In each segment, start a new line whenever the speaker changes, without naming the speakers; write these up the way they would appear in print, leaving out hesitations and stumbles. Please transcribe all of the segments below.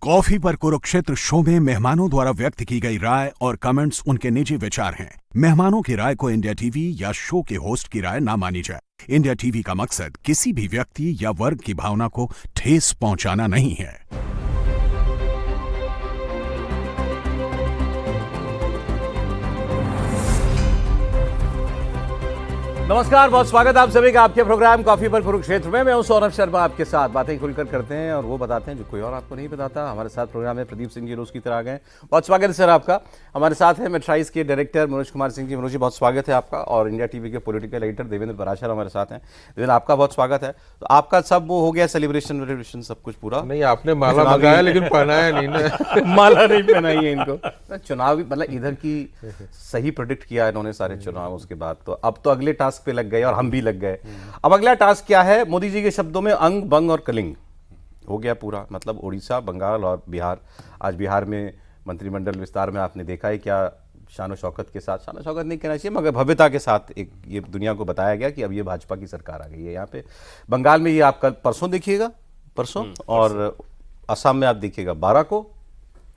Coffee पर Kurukshetra show में मेहमानों द्वारा व्यक्त की गई राय और कमेंट्स उनके निजी विचार हैं। मेहमानों की राय को इंडिया टीवी या शो के होस्ट की राय ना मानी जाए। इंडिया टीवी का मकसद किसी भी व्यक्ति या वर्ग की भावना को ठेस पहुंचाना नहीं है।
नमस्कार, बहुत स्वागत आप सभी का आपके प्रोग्राम कॉफी पर कुरुक्षेत्र में। मैं हूं सौरभ शर्मा, आपके साथ बातें खुलकर करते हैं और वो बताते हैं जो कोई और आपको नहीं बताता। हमारे साथ प्रोग्राम में प्रदीप सिंह जी रोज की तरह आ गए। बहुत स्वागत है सर आपका। हमारे साथ है मेट्राइज के डायरेक्टर मनोज कुमार सिंह जी। मनोज जी बहुत स्वागत है आपका। और इंडिया टीवी के पॉलिटिकल एडिटर देवेंद्र पराशर हमारे साथ हैं। देवेंद्र आपका बहुत स्वागत है। तो आपका सब वो हो गया सेलिब्रेशन सब कुछ पूरा?
नहीं, आपने माला मंगाया लेकिन पहनाया नहीं ना।
माला नहीं पहनाई है इनको। चुनाव मतलब इधर की सही प्रेडिक्ट किया इन्होंने सारे चुनाव, उसके बाद तो अब तो अगले टास्क पे लग गए और हम भी लग गए। अब अगला टास्क क्या है? मोदी जी के शब्दों में अंग बंग और कलिंग हो गया पूरा। मतलब उड़ीसा, बंगाल और बिहार। आज बिहार में मंत्रिमंडल विस्तार में आपने देखा है क्या शान शौकत के साथ, शान शौकत नहीं कहना चाहिए मगर भव्यता के साथ एक ये दुनिया को बताया गया कि अब ये भाजपा की सरकार आ गई है यहाँ पे। बंगाल में ये आप कल परसों देखिएगा, परसों, और असम में आप देखिएगा 12 को।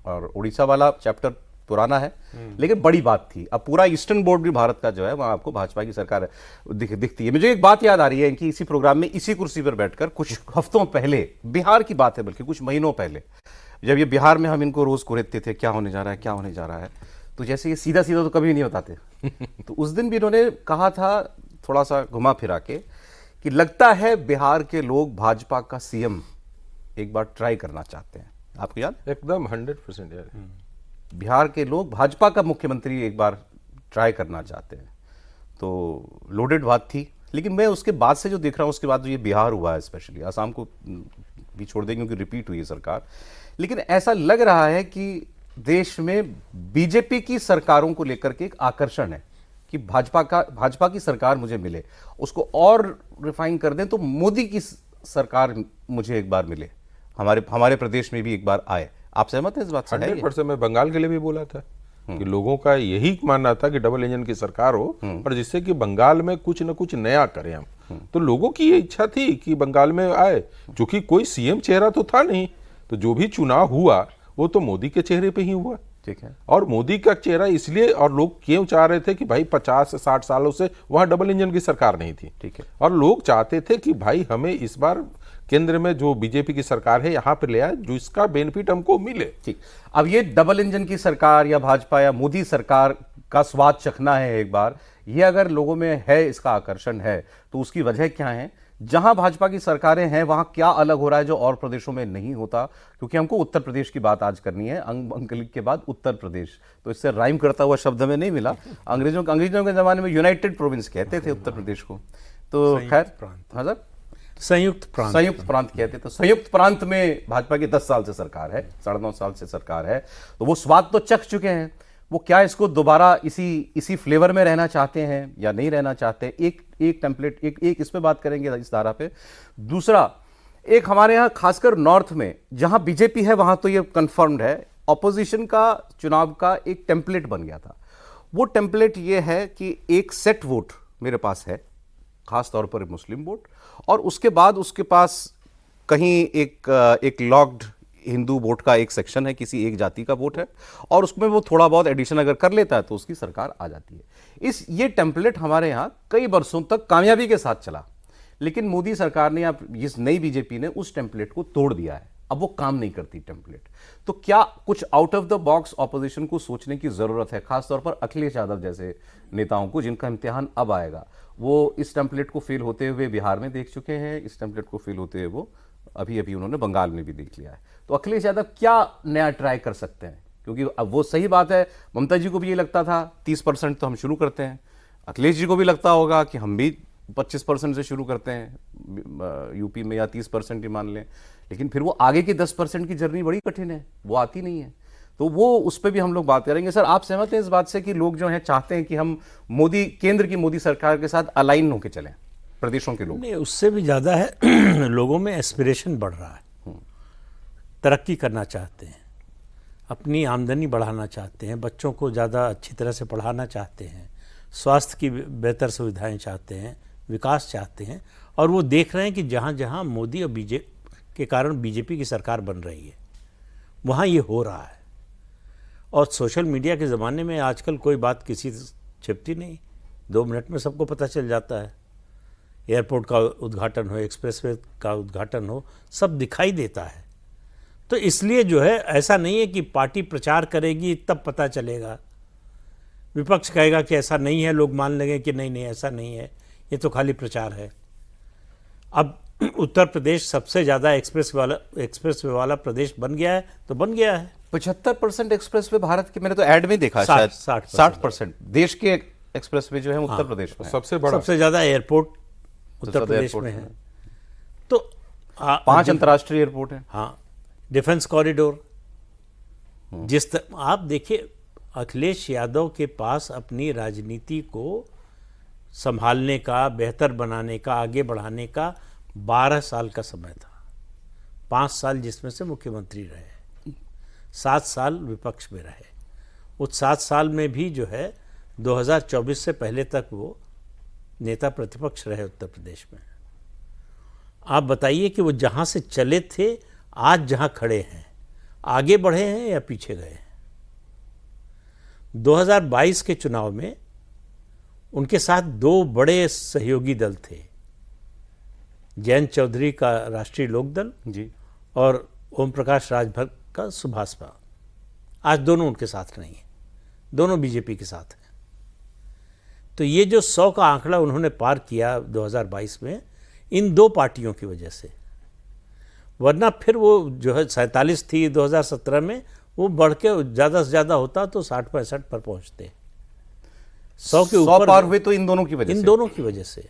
और उड़ीसा वाला चैप्टर पुराना है लेकिन बड़ी बात थी। अब पूरा ईस्टर्न बॉर्डर भी भारत का जो है वहां आपको भाजपा की सरकार दिखती है। मुझे एक बात याद आ रही है कि इसी प्रोग्राम में इसी कुर्सी पर बैठकर कुछ हफ्तों पहले, बिहार की बात है बल्कि कुछ महीनों पहले, जब ये बिहार में हम इनको रोज कुरेदते थे क्या होने जा रहा है, क्या होने जा रहा है, तो जैसे ये सीधा सीधा तो कभी नहीं बताते। तो उस दिन भी इन्होंने कहा था थोड़ा सा घुमा फिरा के कि लगता है बिहार के लोग भाजपा का सीएम एक बार ट्राई करना चाहते हैं। आपको याद?
एकदम 100% यार।
बिहार के लोग भाजपा का मुख्यमंत्री एक बार ट्राई करना चाहते हैं। तो लोडेड बात थी। लेकिन मैं उसके बाद से जो देख रहा हूँ, उसके बाद जो ये बिहार हुआ है, स्पेशली आसाम को भी छोड़ देंगे क्योंकि रिपीट हुई है सरकार। लेकिन ऐसा लग रहा है कि देश में बीजेपी की सरकारों को लेकर के एक आकर्षण है कि भाजपा की सरकार मुझे मिले, उसको और रिफाइन कर दें तो मोदी की सरकार मुझे एक बार मिले, हमारे प्रदेश में भी एक बार आए। आप सहमत हैं इस बात से?
100%। मैं बंगाल के लिए भी बोला था कि लोगों का यही मानना था कि डबल इंजन की सरकार हो और जिससे कि बंगाल में कुछ न कुछ नया करें हम। तो लोगों की ये इच्छा थी कि बंगाल में आए, क्योंकि कोई सीएम चेहरा तो था नहीं। तो जो भी चुनाव हुआ वो तो मोदी के चेहरे पे ही हुआ।
ठीक है।
और मोदी का चेहरा इसलिए, और लोग क्यों चाह रहे थे कि भाई 50 से 60 सालों से वहां डबल इंजन की सरकार नहीं थी।
ठीक है।
और लोग चाहते थे कि भाई हमें इस बार केंद्र में जो बीजेपी की सरकार है यहाँ पे ले आए, जो इसका बेनिफिट हमको मिले।
ठीक। अब ये डबल इंजन की सरकार या भाजपा या मोदी सरकार का स्वाद चखना है एक बार, ये अगर लोगों में है, इसका आकर्षण है, तो उसकी वजह क्या है? जहां भाजपा की सरकारें हैं वहां क्या अलग हो रहा है जो और प्रदेशों में नहीं होता? क्योंकि हमको उत्तर प्रदेश की बात आज करनी है। अंकलिक के बाद उत्तर प्रदेश, तो इससे राइम करता हुआ शब्द हमें नहीं मिला। अंग्रेजों के जमाने में यूनाइटेड प्रोविंस कहते थे उत्तर प्रदेश को। तो खैर, हाँ सर, संयुक्त प्रांत कहते। तो संयुक्त प्रांत में भाजपा की 10 साल से सरकार है, 9.5 साल से सरकार है। तो वो स्वाद तो चख चुके हैं। वो क्या इसको दोबारा इसी फ्लेवर में रहना चाहते हैं या नहीं रहना चाहते? एक टेम्पलेट, एक इस पे बात करेंगे, इस धारा पे। दूसरा, एक हमारे यहाँ खासकर नॉर्थ में जहां बीजेपी है वहां तो ये कंफर्म्ड है, ऑपोजिशन का चुनाव का एक टेम्पलेट बन गया था। वो टेम्पलेट ये है कि एक सेट वोट मेरे पास है, खास तौर पर मुस्लिम वोट, और उसके बाद उसके पास कहीं एक लॉक्ड हिंदू वोट का एक सेक्शन है, किसी एक जाति का वोट है, और उसमें वो थोड़ा बहुत एडिशन अगर कर लेता है तो उसकी सरकार आ जाती है। ये टेम्पलेट हमारे यहाँ कई वर्षों तक कामयाबी के साथ चला। लेकिन मोदी सरकार ने, इस नई बीजेपी ने उस टेम्पलेट को तोड़ दिया है। अब वो काम नहीं करती टेम्पलेट। तो क्या कुछ out of the box opposition को सोचने की जरूरत है, खासतौर पर अखिलेश यादव जैसे नेताओं को, जिनका इम्तिहान अब आएगा। वो इस टेम्पलेट को फेल होते हुए बिहार में देख चुके हैं, इस टेम्पलेट को फेल होते हुए वो अभी उन्होंने बंगाल में भी देख लिया है। तो अखिलेश यादव क्या नया ट्राई कर सकते हैं? क्योंकि अब वो सही बात है, ममता जी को भी ये लगता था 30% तो हम शुरू करते हैं, अखिलेश जी को भी लगता होगा कि हम भी 25% से शुरू करते हैं यूपी में, या 30% ही मान लें। लेकिन फिर वो आगे की 10% की जर्नी बड़ी कठिन है, वो आती नहीं है। तो वो उस पर भी हम लोग बात करेंगे। सर, आप सहमत हैं इस बात से कि लोग जो हैं चाहते हैं कि हम केंद्र की मोदी सरकार के साथ अलाइन होकर चलें, प्रदेशों के लोग?
नहीं, उससे भी ज़्यादा है लोगों में एस्पिरेशन बढ़ रहा है, तरक्की करना चाहते हैं, अपनी आमदनी बढ़ाना चाहते हैं, बच्चों को ज़्यादा अच्छी तरह से पढ़ाना चाहते हैं, स्वास्थ्य की बेहतर सुविधाएं चाहते हैं, विकास चाहते हैं। और वो देख रहे हैं कि जहाँ जहाँ मोदी और बीजेपी के कारण बीजेपी की सरकार बन रही है, वहाँ ये हो रहा है। और सोशल मीडिया के ज़माने में आजकल कोई बात किसी से छिपती नहीं, 2 मिनट में सबको पता चल जाता है। एयरपोर्ट का उद्घाटन हो, एक्सप्रेसवे का उद्घाटन हो, सब दिखाई देता है। तो इसलिए जो है ऐसा नहीं है कि पार्टी प्रचार करेगी तब पता चलेगा, विपक्ष कहेगा कि ऐसा नहीं है, लोग मान लेंगे कि नहीं ऐसा नहीं है, ये तो खाली प्रचार है। अब उत्तर प्रदेश सबसे ज़्यादा एक्सप्रेसवे वाला प्रदेश बन गया है, तो बन गया है।
75% एक्सप्रेसवे भारत के, मैंने तो ऐड में देखा, शायद 60% देश के एक्सप्रेसवे जो है उत्तर प्रदेश में।
सबसे
ज़्यादा एयरपोर्ट उत्तर प्रदेश में है। तो
5 अंतर्राष्ट्रीय एयरपोर्ट है।
हाँ, डिफेंस कॉरिडोर। आप देखिए, अखिलेश यादव के पास अपनी राजनीति को संभालने का, बेहतर बनाने का, आगे बढ़ाने का 12 साल का समय था। 5 साल जिसमें से मुख्यमंत्री रहे, 7 साल विपक्ष में रहे। उस 7 साल में भी जो है 2024 से पहले तक वो नेता प्रतिपक्ष रहे उत्तर प्रदेश में। आप बताइए कि वो जहाँ से चले थे आज जहाँ खड़े हैं, आगे बढ़े हैं या पीछे गए हैं? 2022 के चुनाव में उनके साथ 2 बड़े सहयोगी दल थे, जयंत चौधरी का राष्ट्रीय लोकदल
जी
और ओम प्रकाश राजभर का सुभाषपा। आज दोनों उनके साथ नहीं है, दोनों बीजेपी के साथ हैं। तो ये जो 100 का आंकड़ा उन्होंने पार किया 2022 में, इन 2 पार्टियों की वजह से। वरना फिर वो जो है 47 थी 2017 में, वो बढ़ के ज़्यादा से ज़्यादा होता तो 60-65 पर पहुंचते। 100 के ऊपर
पार हुए तो इन दोनों की वजह से।
इन दोनों की वजह से।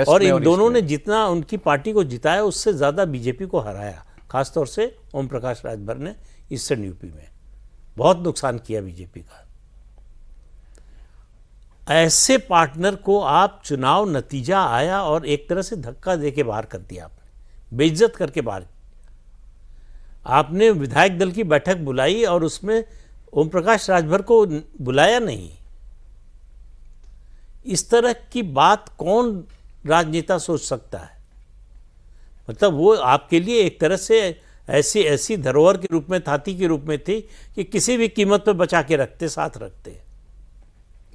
और इन दोनों ने जितना उनकी पार्टी को जिताया, उससे ज़्यादा बीजेपी को हराया। खासतौर से ओम प्रकाश राजभर ने ईस्टर्न यूपी में बहुत नुकसान किया बीजेपी का। ऐसे पार्टनर को आप चुनाव नतीजा आया और एक तरह से धक्का दे के बाहर कर दिया, आपने बेइज्जत करके बाहर। आपने विधायक दल की बैठक बुलाई और उसमें ओम प्रकाश राजभर को बुलाया नहीं। इस तरह की बात कौन राजनेता सोच सकता है? मतलब वो आपके लिए एक तरह से ऐसी धरोहर के रूप में, थाती के रूप में थी कि किसी भी कीमत पर बचा के रखते, साथ रखते।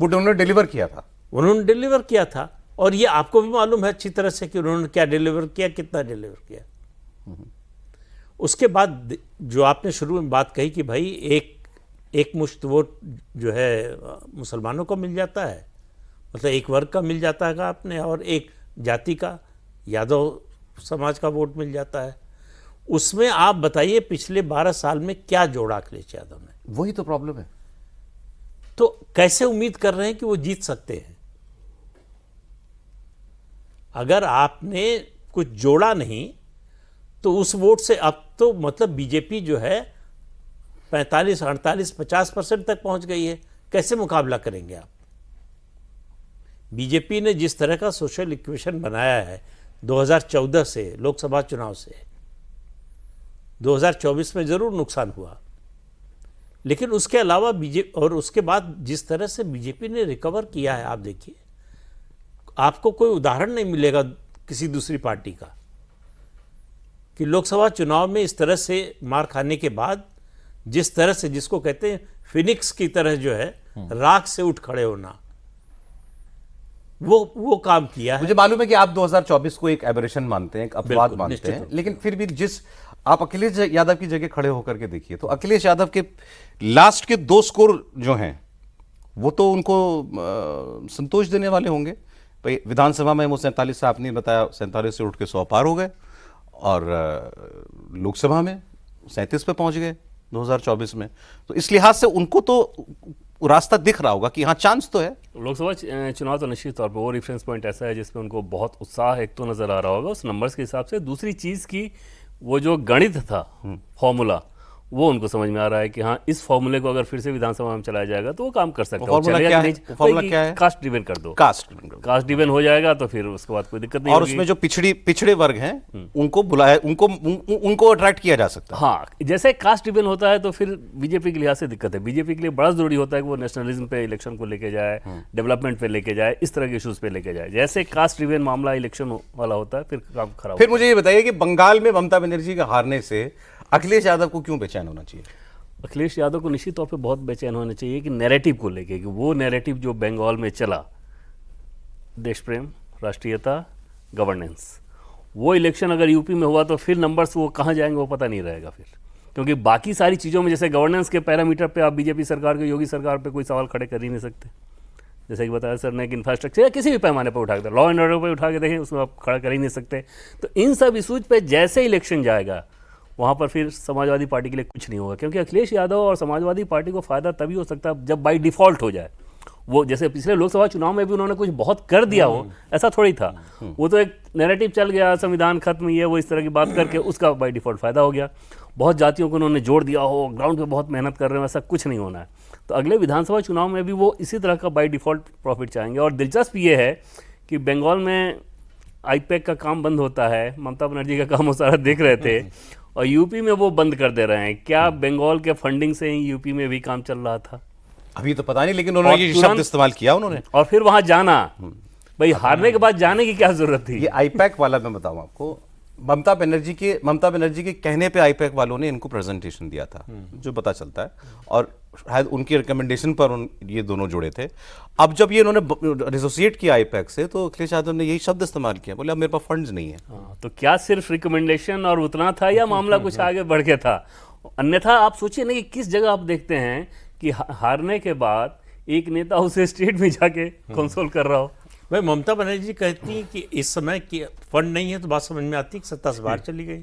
वो उन्होंने डिलीवर किया था।
उन्होंने डिलीवर किया था, और ये आपको भी मालूम है अच्छी तरह से कि उन्होंने क्या डिलीवर किया, कितना डिलीवर किया। उसके बाद जो आपने शुरू में बात कही कि भाई एक मुश्त वोट जो है मुसलमानों को मिल जाता है, मतलब एक वर्ग का मिल जाता है आपने, और एक जाति का, यादव समाज का वोट मिल जाता है। उसमें आप बताइए पिछले 12 साल में क्या जोड़ा अखिलेश यादव ने?
वही तो प्रॉब्लम है।
तो कैसे उम्मीद कर रहे हैं कि वो जीत सकते हैं? अगर आपने कुछ जोड़ा नहीं तो उस वोट से अब तो मतलब बीजेपी जो है 45, 48, 50% तक पहुंच गई है। कैसे मुकाबला करेंगे आप? बीजेपी ने जिस तरह का सोशल इक्वेशन बनाया है 2014 से, लोकसभा चुनाव से, 2024 में जरूर नुकसान हुआ, लेकिन उसके अलावा बीजेपी, और उसके बाद जिस तरह से बीजेपी ने रिकवर किया है, आप देखिए, आपको कोई उदाहरण नहीं मिलेगा किसी दूसरी पार्टी का कि लोकसभा चुनाव में इस तरह से मार खाने के बाद जिस तरह से, जिसको कहते हैं फिनिक्स की तरह जो है राख से उठ खड़े होना, वो काम किया है।
मुझे मालूम है कि आप 2024 को एक एबरेशन मानते हैं, एक अपवाद मानते हैं, लेकिन फिर भी जिस आप अखिलेश यादव की जगह खड़े होकर के देखिए तो अखिलेश यादव के लास्ट के 2 स्कोर जो हैं वो तो उनको संतोष देने वाले होंगे। भाई विधानसभा में वो 47 से आपने बताया, 47 से उठ के 100 पार हो गए, और लोकसभा में 37 पे पहुंच गए 2024 में। तो इस लिहाज से उनको तो रास्ता दिख रहा होगा कि हाँ चांस तो है।
लोकसभा चुनाव तो निश्चित तौर पर वो रेफरेंस पॉइंट ऐसा है जिसमें उनको बहुत उत्साह एक तो नजर आ रहा होगा उस नंबर्स के हिसाब से। दूसरी चीज की वो जो गणित था, फॉर्मूला, वो उनको समझ में आ रहा है कि हाँ इस फॉर्मूले को अगर फिर से विधानसभा में चलाया जाएगा तो वो काम कर सकता है।
फॉर्मूला क्या है?
कास्ट डिवीजन कर दो। कास्ट डिवीजन हो जाएगा तो फिर उसके बाद कोई दिक्कत नहीं
और
होगी।
उसमें जो पिछड़े वर्ग हैं उनको बुलाया, उनको अट्रैक्ट किया जा सकता है।
हाँ, जैसे कास्ट डिवीजन होता है तो फिर बीजेपी के लिहाज से दिक्कत है। बीजेपी के लिए बड़ा जरूरी होता है कि वो नेशनलिज्म पे इलेक्शन को लेके जाए, डेवलपमेंट पे लेके जाए, इस तरह के इश्यूज पे लेके जाए। जैसे कास्ट डिवीजन मामला इलेक्शन वाला होता है फिर काम खराब।
फिर मुझे ये बताइए कि बंगाल में ममता बनर्जी के हारने से अखिलेश यादव को क्यों बेचैन होना चाहिए?
अखिलेश यादव को निश्चित तौर पे बहुत बेचैन होना चाहिए कि नैरेटिव को लेके, कि वो नैरेटिव जो बंगाल में चला, देश प्रेम, राष्ट्रीयता, गवर्नेंस, वो इलेक्शन अगर यूपी में हुआ तो फिर नंबर्स वो कहाँ जाएंगे वो पता नहीं रहेगा फिर, क्योंकि बाकी सारी चीज़ों में जैसे गवर्नेंस के पैरामीटर पे आप बीजेपी सरकार के, योगी सरकार पे कोई सवाल खड़े कर ही नहीं सकते। जैसे कि बताया सर ने कि इंफ्रास्ट्रक्चर या किसी भी पैमाने पर उठा के, लॉ एंड ऑर्डर पर उठा के देखें, उसमें आप खड़ा कर ही नहीं सकते। तो इन सब इशूज पे जैसे इलेक्शन जाएगा वहाँ पर फिर समाजवादी पार्टी के लिए कुछ नहीं होगा, क्योंकि अखिलेश यादव और समाजवादी पार्टी को फ़ायदा तभी हो सकता है जब बाई डिफ़ॉल्ट हो जाए। वो जैसे पिछले लोकसभा चुनाव में भी उन्होंने कुछ बहुत कर दिया हो, ऐसा थोड़ी था। वो तो एक नैरेटिव चल गया, संविधान खत्म, ये वो इस तरह की बात करके उसका बाई डिफ़ॉल्ट फ़ायदा हो गया। बहुत जातियों को उन्होंने जोड़ दिया हो, ग्राउंड पे बहुत मेहनत कर रहे हो, ऐसा कुछ नहीं होना है। तो अगले विधानसभा चुनाव में भी वो इसी तरह का बाई डिफ़ॉल्ट प्रॉफिट चाहेंगे। और दिलचस्प ये है कि बंगाल में आईपैक का काम बंद होता है, ममता बनर्जी का काम वो सारा देख रहे थे, और यूपी में वो बंद कर दे रहे हैं। क्या बंगाल के फंडिंग से ही यूपी में भी काम चल रहा था?
अभी तो पता नहीं, लेकिन उन्होंने ये शब्द इस्तेमाल किया उन्होंने।
और फिर वहां जाना, भाई हारने के बाद जाने की क्या जरूरत थी?
ये आईपैक वाला मैं बताऊं आपको, ममता बनर्जी के कहने पे आईपैक वालों ने इनको प्रेजेंटेशन दिया था, जो पता चलता है, और शायद उनकी रिकमेंडेशन पर ये दोनों जुड़े थे। अब जब ये इन्होंने एसोसिएट किया आईपैक से, तो अखिलेश यादव ने यही शब्द इस्तेमाल किया, बोले अब मेरे पास फंड्स नहीं है।
तो क्या सिर्फ रिकमेंडेशन और उतना था, या मामला कुछ आगे बढ़ गया था? अन्यथा आप सोचिए ना कि किस जगह आप देखते हैं कि हारने के बाद एक नेता उसे स्टेट में जाके कंसोल कर रहा हो।
भाई ममता बनर्जी कहती हैं कि इस समय की फंड नहीं है, तो बात समझ में आती है कि सत्ता से बाहर चली गई।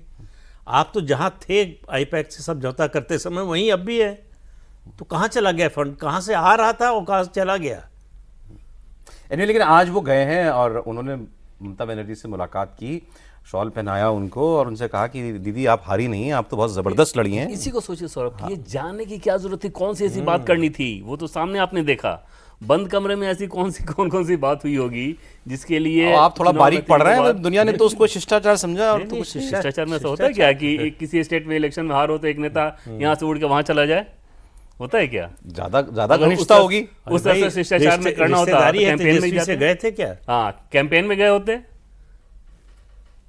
आप तो जहां थे आईपैक से समझौता करते समय वहीं अब भी है, तो कहां चला गया फंड? कहां से आ रहा था और कहां से चला गया?
लेकिन आज वो गए हैं और उन्होंने ममता बनर्जी से मुलाकात की, शॉल पहनाया उनको और उनसे कहा कि दीदी आप हारी नहीं हैं, आप तो बहुत जबरदस्त लड़ी हैं।
इसी को सोचिए सौरभ, ये जानने की क्या जरूरत थी? कौन सी ऐसी बात करनी थी? वो तो सामने आपने देखा, बंद कमरे में ऐसी कौन सी बात हुई होगी जिसके लिए
आप थोड़ा बारीक पढ़ रहे हैं। दुनिया ने तो उसको शिष्टाचार समझा, और तो कुछ
शिष्टाचार में ऐसा होता है क्या कि किसी स्टेट में इलेक्शन में हार हो तो एक नेता यहाँ से उड़ के वहां चला जाए? होता है क्या?
ज्यादा घनिष्ठता होगी
उस तरह से शिष्टाचार में करना होता है। कैंपेन में
से गए थे क्या?
हाँ, कैंपेन में गए होते,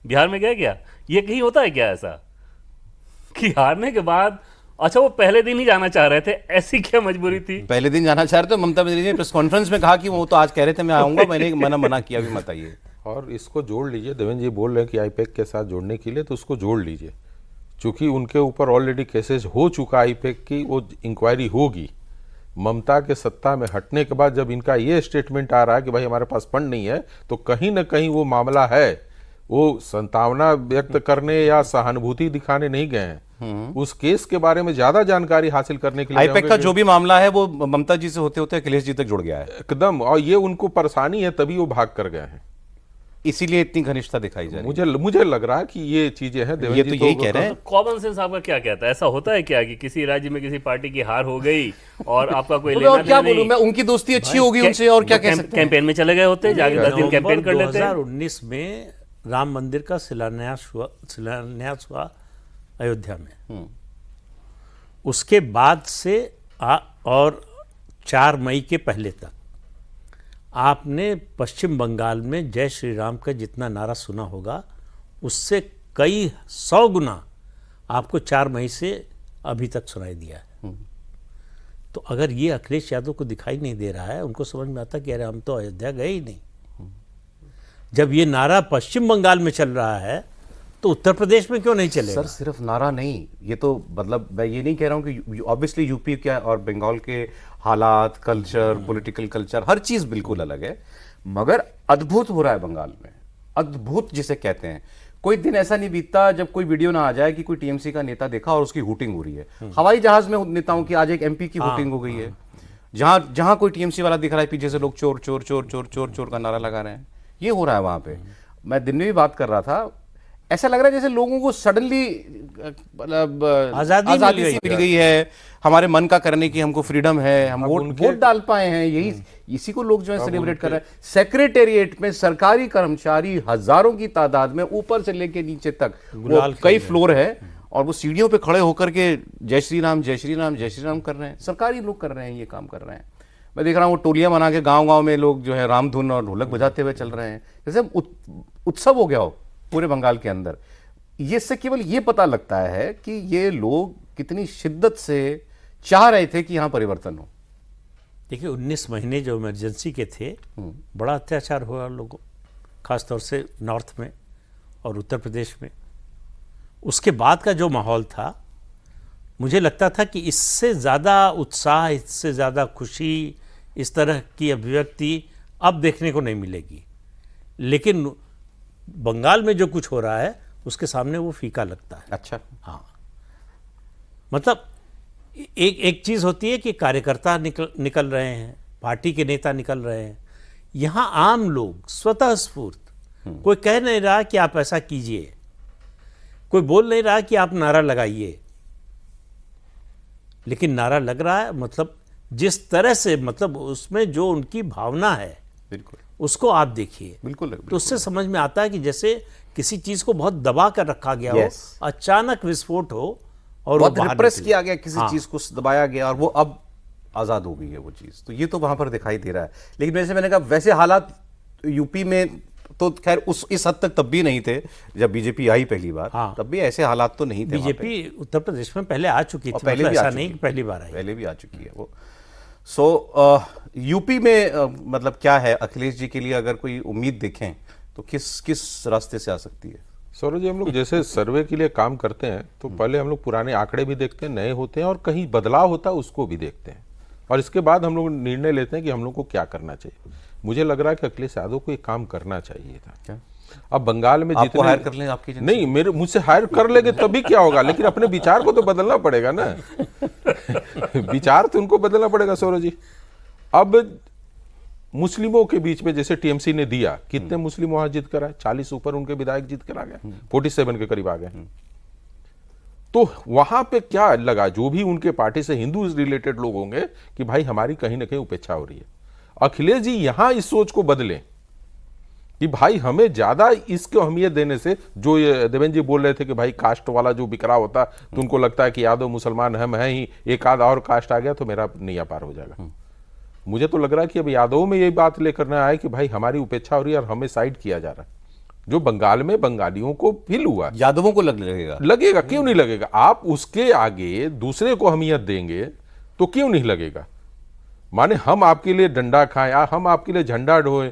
बिहार में गए क्या? ये कहीं होता है क्या ऐसा कि हारने के बाद, अच्छा वो पहले दिन ही जाना चाह रहे थे, ऐसी क्या मजबूरी थी?
पहले दिन जाना चाह रहे थे। ममता बनर्जी ने प्रेस कॉन्फ्रेंस में कहा कि वो तो आज कह रहे थे मैं आऊंगा, मैंने मना किया, भी मत आइए।
और इसको जोड़ लीजिए, देवेंद्र जी बोल रहे हैं कि आईपैक के साथ जोड़ने के लिए, तो उसको जोड़ लीजिए, चूंकि उनके ऊपर ऑलरेडी केसेस हो चुका आईपैक की, वो इंक्वायरी होगी। ममता के सत्ता में हटने के बाद जब इनका ये स्टेटमेंट आ रहा है कि भाई हमारे पास फंड नहीं है, तो कहीं ना कहीं वो मामला है, वो संतावना व्यक्त करने या सहानुभूति दिखाने नहीं गए हैं, उस केस के बारे में ज्यादा जानकारी हासिल करने के लिए।
आईपैक का जो भी मामला है वो ममता जी से होते होते अखिलेश जी तक जुड़ गया है
एकदम, और ये उनको परेशानी है, तभी वो भाग कर गए हैं,
इसीलिए इतनी घनिष्ठता दिखाई जा रही है।
मुझे लग रहा है कि ये चीजें हैं।
ये तो यही कह रहे हैं।
कॉमन सेंस आपका क्या कहता है? ऐसा होता है क्या कि किसी राज्य में किसी पार्टी की हार हो गई और आपका कोई
तो
लेना
और क्या
देना
बोलूं मैं, उनकी दोस्ती अच्छी होगी उनसे, और क्या कह सकते हैं?
कैंपेन में चले गए होते, जाके 10 दिन कैंपेन कर लेते।
2019 में राम मंदिर का शिलान्यास हुआ अयोध्या में। उसके बाद से और 4 मई के पहले तक आपने पश्चिम बंगाल में जय श्री राम का जितना नारा सुना होगा, उससे कई 100 गुना आपको 4 मई से अभी तक सुनाई दिया है। तो अगर ये अखिलेश यादव को दिखाई नहीं दे रहा है, उनको समझ में आता कि अरे हम तो अयोध्या गए ही नहीं। जब ये नारा पश्चिम बंगाल में चल रहा है, तो उत्तर प्रदेश में क्यों नहीं चलेगा?
सर सिर्फ नारा नहीं, ये तो मतलब मैं ये नहीं कह रहा हूँ कि ऑब्वियसली यूपी क्या और बंगाल के हालात, कल्चर, पॉलिटिकल कल्चर, हर चीज बिल्कुल अलग है, मगर अद्भुत हो रहा है बंगाल में। अद्भुत जिसे कहते हैं, कोई दिन ऐसा नहीं बीतता जब कोई वीडियो ना आ जाए कि कोई टीएमसी का नेता देखा और उसकी हुटिंग हो रही है। हवाई जहाज में नेताओं की, आज एक एमपी की हुटिंग हो गई है, जहां कोई टीएमसी वाला दिख रहा है, पीछे से लोग चोर चोर चोर चोर चोर चोर का नारा लगा रहे हैं। ये हो रहा है वहां पे। मैं दिन में भी बात कर रहा था, ऐसा लग रहा है जैसे लोगों को सडनली मतलब आजादी मिल गई है, हमारे मन का करने की हमको फ्रीडम है, हम वोट डाल पाए हैं, यही इसी को लोग जो है सेलिब्रेट कर रहे हैं। सेक्रेटेरिएट में सरकारी कर्मचारी हजारों की तादाद में, ऊपर से लेके नीचे तक, कई फ्लोर है, और वो सीढ़ियों पे खड़े होकर के जय श्री राम जय श्री राम जय श्री राम कर रहे हैं। सरकारी लोग कर रहे हैं, ये काम कर रहे हैं। मैं देख रहा हूँ वो टोलियां बना के गांव-गांव में लोग जो है रामधुन और ढोलक बजाते हुए चल रहे हैं, जैसे उत्सव हो गया हो पूरे बंगाल के अंदर। ये इससे केवल ये पता लगता है कि ये लोग कितनी शिद्दत से चाह रहे थे कि यहां परिवर्तन हो।
देखिए 19 महीने जो इमरजेंसी के थे, बड़ा अत्याचार हुआ लोगों, खासतौर से नॉर्थ में और उत्तर प्रदेश में। उसके बाद का जो माहौल था, मुझे लगता था कि इससे ज़्यादा उत्साह, इससे ज़्यादा खुशी, इस तरह की अभिव्यक्ति अब देखने को नहीं मिलेगी। लेकिन बंगाल में जो कुछ हो रहा है उसके सामने वो फीका लगता है।
अच्छा,
हाँ, मतलब एक चीज़ होती है कि कार्यकर्ता निकल रहे हैं, पार्टी के नेता निकल रहे हैं। यहाँ आम लोग स्वतः स्फूर्त, कोई कह नहीं रहा कि आप ऐसा कीजिए, कोई बोल नहीं रहा कि आप नारा लगाइए, लेकिन नारा लग रहा है। मतलब जिस तरह से, मतलब उसमें जो उनकी भावना है,
बिल्कुल
उसको आप देखिए।
बिल्कुल,
तो उससे समझ में आता है कि जैसे किसी चीज़ को बहुत दबा कर रखा गया
Yes.
हो, अचानक विस्फोट हो और वो
बहुत
बाहर
रिप्रेस
निकले।
किया गया, किसी
हाँ।
चीज को दबाया गया और वो अब आजाद हो गई है वो चीज। तो ये तो वहां पर दिखाई दे रहा है। लेकिन जैसे मैंने कहा, वैसे हालात यूपी में तो खैर इस हद तक तब भी नहीं थे जब बीजेपी आई पहली बार।
हाँ।
तब भी ऐसे हालात तो नहीं थे वहाँ पे।
बीजेपी उत्तर प्रदेश में पहले आ चुकी थी,
और पहले
मतलब
भी आ
ऐसा
चुकी
नहीं कि
है।
पहली बार आई।
पहले भी आ चुकी है वो। सो यूपी में मतलब क्या है अखिलेश जी के लिए, अगर कोई उम्मीद देखें तो किस रास्ते से आ सकती है?
सौरभ जी, हम लोग जैसे सर्वे के लिए काम करते हैं तो पहले हम लोग पुराने आंकड़े भी देखते हैं, नए होते हैं, और कहीं बदलाव होता है उसको भी देखते हैं, और इसके बाद हम लोग निर्णय लेते हैं कि हम लोग को क्या करना चाहिए। मुझे लग रहा है कि अखिलेश यादव को एक काम करना चाहिए था।
क्या?
अब बंगाल में
आपको हायर कर लें आपकी एजेंसी?
नहीं, मेरे मुझसे हायर कर लेंगे तभी क्या होगा, लेकिन अपने विचार को तो बदलना पड़ेगा ना। विचार तो उनको बदलना पड़ेगा सौरभ जी। अब मुस्लिमों के बीच में जैसे टीएमसी ने दिया, कितने मुस्लिम वहां जीत कर आए, 40 ऊपर उनके विधायक जीत कर आ गए, 47 के करीब आ गए। तो वहां पे क्या लगा, जो भी उनके पार्टी से हिंदू रिलेटेड लोग होंगे, कि भाई हमारी कहीं ना कहीं उपेक्षा हो रही है। अखिलेश जी यहां इस सोच को बदलें कि भाई हमें ज्यादा इसको अहमियत देने से, जो ये देवेंद्र जी बोल रहे थे कि भाई कास्ट वाला जो बिखराव होता, तो उनको लगता है कि यादव मुसलमान हम हैं ही, एक आध और कास्ट आ गया तो मेरा नैया पार हो जाएगा। मुझे तो लग रहा है कि अब यादवों में यही बात लेकर ना आए कि भाई हमारी उपेक्षा हो रही है और हमें साइड किया जा रहा है, जो बंगाल में बंगालियों को फील हुआ।
यादवों को लगेगा,
लगेगा, क्यों नहीं लगेगा? आप उसके आगे दूसरे को अहमियत देंगे तो क्यों नहीं लगेगा? माने हम आपके लिए डंडा खाएं, हम आपके लिए झंडा ढोएं,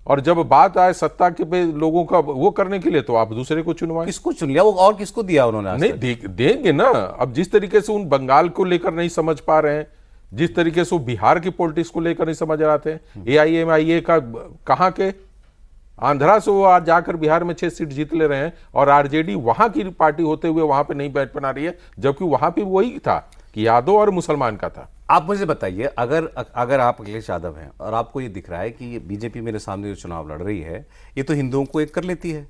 और जब बात आए सत्ता के पे लोगों का वो करने के लिए, तो आप दूसरे को चुनवाएं।
किसको चुन लिया वो, और किसको दिया उन्होंने आज
नहीं
तक?
देंगे ना। अब जिस तरीके से उन बंगाल को लेकर नहीं समझ पा रहे हैं, जिस तरीके से वो बिहार की पॉलिटिक्स को लेकर नहीं समझ रहे थे, AIMIA का कहां के आंध्रा से वो आज जाकर बिहार में 6 सीट जीत ले रहे हैं, और आरजेडी वहां की पार्टी होते हुए वहां पे नहीं बैठ बना रही है, जबकि वहां पे वही था कि यादव और मुसलमान का था।
आप मुझे बताइए, अगर आप अखिलेश यादव हैं और आपको ये दिख रहा है कि बीजेपी मेरे सामने जो चुनाव लड़ रही है, ये तो हिंदुओं को एक कर लेती है,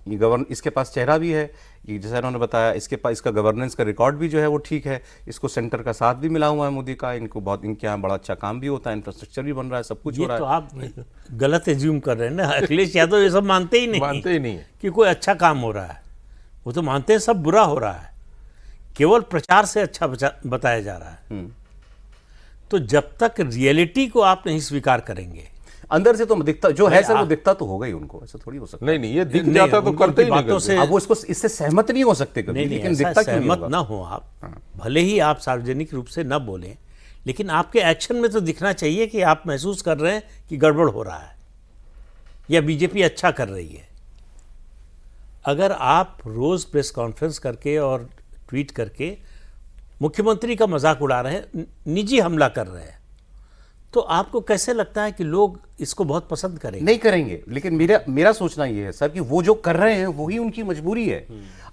ये इसके पास चेहरा भी है, ये जैसा इन्होंने बताया, इसके पास इसका गवर्नेंस का रिकॉर्ड भी जो है वो ठीक है, इसको सेंटर का साथ भी मिला हुआ है मोदी का, इनके यहाँ बड़ा अच्छा काम भी होता है, इंफ्रास्ट्रक्चर भी बन रहा है, सब कुछ हो
ये
रहा
तो
है।
आप गलत एज्यूम कर रहे हैं ना। अखिलेश यादव ये सब मानते ही नहीं है कि कोई अच्छा काम हो रहा है। वो तो मानते हैं सब बुरा हो रहा है, केवल प्रचार से अच्छा बताया जा रहा है। तो जब तक रियलिटी को आप नहीं स्वीकार करेंगे,
अंदर से तो दिखता जो है सर, वो दिखता तो होगा ही उनको, ऐसा थोड़ी हो सकता है।
नहीं, ये दिख
नहीं,
जाता तो
उनकी
करते ही
बातों
नहीं
से-
अब वो इससे सहमत नहीं हो सकते कभी,
नहीं,
लेकिन
ऐसा
दिखता क्यों नहीं
सहमत
होगा?
ना हो आप, भले ही आप सार्वजनिक रूप से न बोलें, लेकिन आपके एक्शन में तो दिखना चाहिए कि आप महसूस कर रहे हैं कि गड़बड़ हो रहा है या बीजेपी अच्छा कर रही है। अगर आप रोज प्रेस कॉन्फ्रेंस करके और ट्वीट करके मुख्यमंत्री का मजाक उड़ा रहे हैं, निजी हमला कर रहे हैं, तो आपको कैसे लगता है कि लोग इसको बहुत पसंद करेंगे?
नहीं करेंगे, लेकिन मेरा सोचना ये है सर कि वो जो कर रहे हैं वही उनकी मजबूरी है।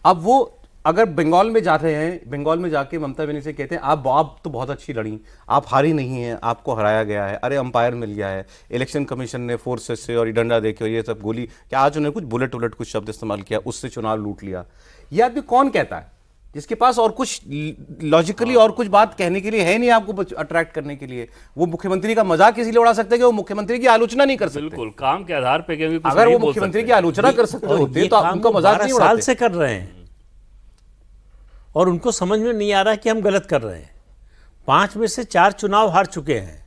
अब वो अगर बंगाल में जा रहे हैं, बंगाल में जाके ममता बनर्जी से कहते हैं आप तो बहुत अच्छी लड़ी, आप हारी नहीं हैं, आपको हराया गया है, अरे अंपायर मिल गया है, इलेक्शन कमीशन ने फोर्सेस से और डंडा देके और ये सब गोली, क्या आज उन्होंने कुछ बुलेट कुछ शब्द इस्तेमाल किया, उससे चुनाव लूट लिया। ये आदमी कौन कहता है जिसके पास और कुछ लॉजिकली और कुछ बात कहने के लिए है नहीं आपको अट्रैक्ट करने के लिए? वो मुख्यमंत्री का मजाक इसलिए उड़ा सकते हैं कि वो मुख्यमंत्री की आलोचना नहीं कर सकते।
बिल्कुल, काम के आधार पे, क्योंकि कुछ
अगर
नहीं
वो
बोल
मुख्यमंत्री
सकते।
की आलोचना कर सकते
और
होते
ये
तो
काम
उनका
वो
मजाक
12
नहीं
साल
उड़ाते।
से कर रहे हैं और उनको समझ में नहीं आ रहा कि हम गलत कर रहे हैं। 5 में से 4 चुनाव हार चुके हैं।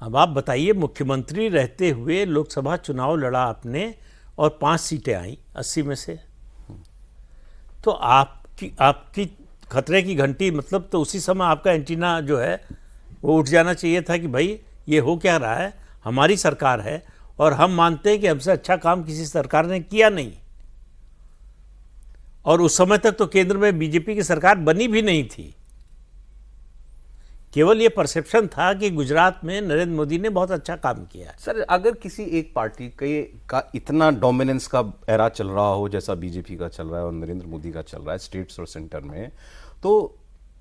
अब आप बताइए, मुख्यमंत्री रहते हुए लोकसभा चुनाव लड़ा आपने और 5 सीटें आई 80 में से, तो आपकी खतरे की घंटी, मतलब तो उसी समय आपका एंटीना जो है वो उठ जाना चाहिए था कि भाई ये हो क्या रहा है, हमारी सरकार है और हम मानते हैं कि हमसे अच्छा काम किसी सरकार ने किया नहीं। और उस समय तक तो केंद्र में बीजेपी की सरकार बनी भी नहीं थी, केवल ये परसेप्शन था कि गुजरात में नरेंद्र मोदी ने बहुत अच्छा काम किया।
सर, अगर किसी एक पार्टी का इतना डोमिनेंस का एरा चल रहा हो जैसा बीजेपी का चल रहा है और नरेंद्र मोदी का चल रहा है स्टेट्स और सेंटर में, तो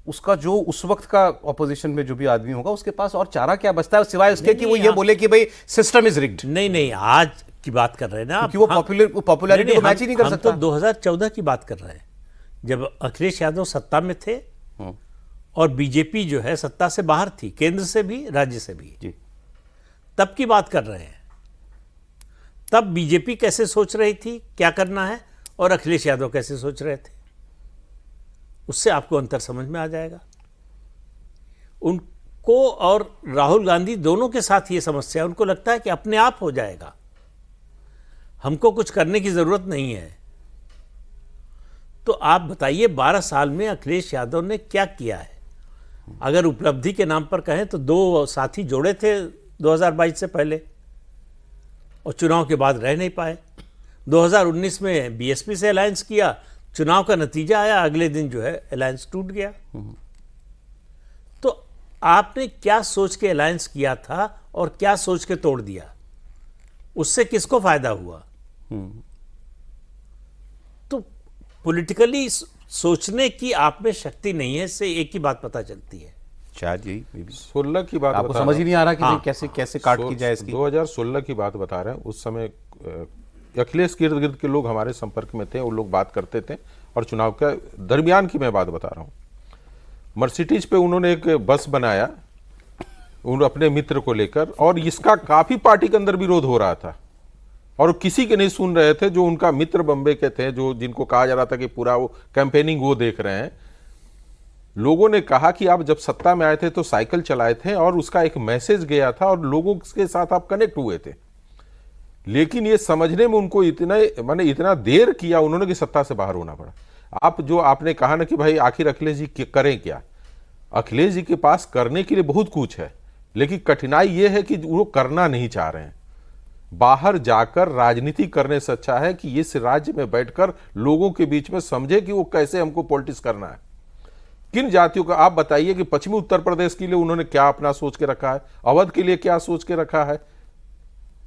उसका जो उस वक्त का ऑपोजिशन में जो भी आदमी होगा उसके पास और चारा क्या बचता है सिवाय उसके कि वो ये बोले कि भाई सिस्टम इज रिग्ड।
नहीं, आज की बात कर रहे हैं ना,
क्योंकि वो पॉपुलैरिटी को मैच ही नहीं कर सकता।
हम तो 2014 की बात कर रहे हैं, जब अखिलेश यादव सत्ता में थे और बीजेपी जो है सत्ता से बाहर थी, केंद्र से भी राज्य से भी
जी।
तब की बात कर रहे हैं। तब बीजेपी कैसे सोच रही थी क्या करना है और अखिलेश यादव कैसे सोच रहे थे, उससे आपको अंतर समझ में आ जाएगा। उनको और राहुल गांधी दोनों के साथ ये समस्या है, उनको लगता है कि अपने आप हो जाएगा, हमको कुछ करने की जरूरत नहीं है। तो आप बताइए 12 साल में अखिलेश यादव ने क्या किया है? अगर उपलब्धि के नाम पर कहें तो 2 साथी जोड़े थे 2022 से पहले और चुनाव के बाद रह नहीं पाए। 2019 में बीएसपी से अलायंस किया, चुनाव का नतीजा आया, अगले दिन जो है अलायंस टूट गया। तो आपने क्या सोच के अलायंस किया था और क्या सोच के तोड़ दिया, उससे किसको फायदा हुआ? तो पॉलिटिकली सोचने की आप में शक्ति नहीं है, इससे एक ही बात पता चलती है।
शायद यही
16 की बात
आपको
बता
समझ ही नहीं आ रहा कि
हाँ।
भाई कैसे कैसे काट की जाए इसकी।
2016 की बात बता रहे हैं। उस समय अखिलेश के इर्द गिर्द के लोग हमारे संपर्क में थे, वो लोग बात करते थे और चुनाव के दरमियान की मैं बात बता रहा हूँ। मर्सिडीज पे उन्होंने एक बस बनाया उन अपने मित्र को लेकर, और इसका काफी पार्टी के अंदर विरोध हो रहा था और किसी के नहीं सुन रहे थे। जो उनका मित्र बम्बे के थे, जो जिनको कहा जा रहा था कि पूरा वो कैंपेनिंग वो देख रहे हैं, लोगों ने कहा कि आप जब सत्ता में आए थे तो साइकिल चलाए थे और उसका एक मैसेज गया था और लोगों के साथ आप कनेक्ट हुए थे। लेकिन ये समझने में उनको इतना देर किया उन्होंने कि सत्ता से बाहर होना पड़ा। आप जो आपने कहा ना कि भाई आखिर अखिलेश जी करें क्या, अखिलेश जी के पास करने के लिए बहुत कुछ है, लेकिन कठिनाई ये है कि वो करना नहीं चाह रहे हैं। बाहर जाकर राजनीति करने से अच्छा है कि इस राज्य में बैठकर लोगों के बीच में समझे कि वो कैसे हमको पॉलिटिक्स करना है, किन जातियों का। आप बताइए कि पश्चिमी उत्तर प्रदेश के लिए उन्होंने क्या अपना सोच के रखा है, अवध के लिए क्या सोच के रखा है,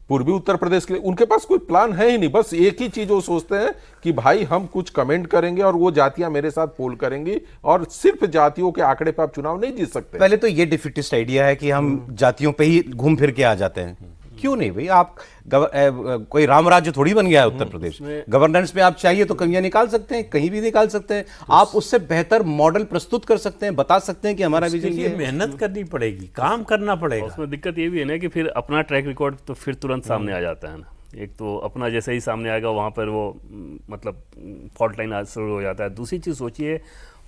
पूर्वी उत्तर प्रदेश के लिए उनके पास कोई प्लान है ही नहीं। बस एक ही चीज वो सोचते हैं कि भाई हम कुछ कमेंट करेंगे और वो जातियां मेरे साथ पोल करेंगी, और सिर्फ जातियों के आंकड़े पर आप चुनाव नहीं जीत सकते।
पहले तो ये डिफिटिस्ट आइडिया है कि हम जातियों पे ही घूम फिर के आ जाते हैं। क्यों नहीं भाई, आप कोई राम राज्य थोड़ी बन गया है उत्तर प्रदेश। गवर्नेंस में आप चाहिए तो कमियां निकाल सकते हैं, कहीं भी निकाल सकते हैं। आप उससे बेहतर मॉडल प्रस्तुत कर सकते हैं, बता सकते हैं कि हमारा विजन ये है।
मेहनत करनी पड़ेगी, काम करना पड़ेगा।
उसमें दिक्कत ये भी है ना कि फिर अपना ट्रैक रिकॉर्ड तो फिर तुरंत सामने आ जाता है ना। एक तो अपना जैसे ही सामने आएगा वहाँ पर वो मतलब फॉल्ट लाइन शुरू हो जाता है। दूसरी चीज़ सोचिए